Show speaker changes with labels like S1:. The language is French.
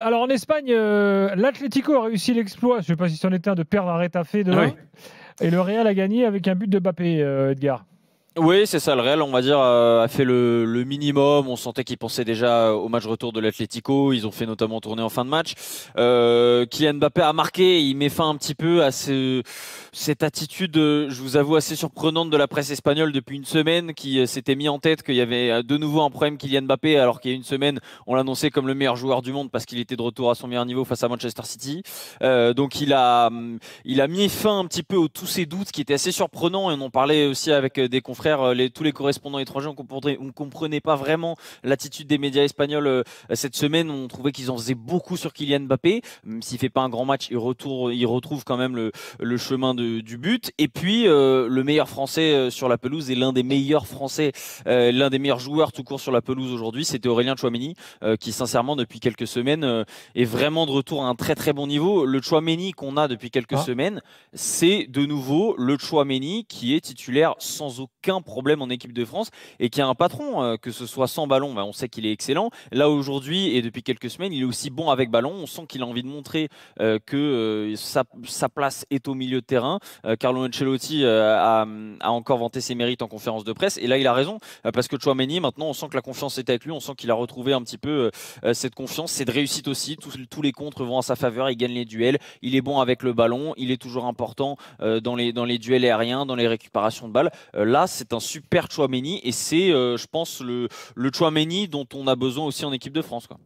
S1: Alors en Espagne, l'Atlético a réussi l'exploit, je ne sais pas si c'en est un, de perdre à Retafe de
S2: Oui.
S1: 1. Et le Real a gagné avec un but de Mbappé, Edgar.
S2: Oui, c'est ça. Le Real, on va dire, a fait le minimum. On sentait qu'ils pensaient déjà au match retour de l'Atlético. Ils ont fait notamment tourner en fin de match. Kylian Mbappé a marqué. Il met fin un petit peu à cette attitude, je vous avoue, assez surprenante de la presse espagnole depuis une semaine, qui s'était mis en tête qu'il y avait de nouveau un problème Kylian Mbappé, alors qu'il y a une semaine, on l'annonçait comme le meilleur joueur du monde parce qu'il était de retour à son meilleur niveau face à Manchester City. Donc il a mis fin un petit peu aux tous ces doutes, qui étaient assez surprenants. Et on en parlait aussi avec des confrères, tous les correspondants étrangers. On comprenait pas vraiment l'attitude des médias espagnols cette semaine. On trouvait qu'ils en faisaient beaucoup sur Kylian Mbappé. Même s'il fait pas un grand match, il retrouve quand même le chemin du but. Et puis le meilleur Français sur la pelouse, et l'un des meilleurs Français, l'un des meilleurs joueurs tout court sur la pelouse aujourd'hui, c'était Aurélien Tchouameni, qui sincèrement depuis quelques semaines est vraiment de retour à un très très bon niveau. Le Tchouameni qu'on a depuis quelques
S1: Ah,
S2: semaines, c'est de nouveau le Tchouameni qui est titulaire sans aucun problème en équipe de France, et qui a un patron, que ce soit sans ballon, on sait qu'il est excellent. Là aujourd'hui et depuis quelques semaines, il est aussi bon avec ballon. On sent qu'il a envie de montrer que sa place est au milieu de terrain. Carlo Ancelotti a encore vanté ses mérites en conférence de presse, et là il a raison, parce que Tchouameni, maintenant on sent que la confiance est avec lui. On sent qu'il a retrouvé un petit peu cette confiance, cette réussite aussi. Tous les contres vont à sa faveur, il gagne les duels, il est bon avec le ballon, il est toujours important dans les duels aériens, dans les récupérations de balles. Là, c'est un super Tchouameni, et c'est, je pense, le Tchouameni dont on a besoin aussi en équipe de France, quoi.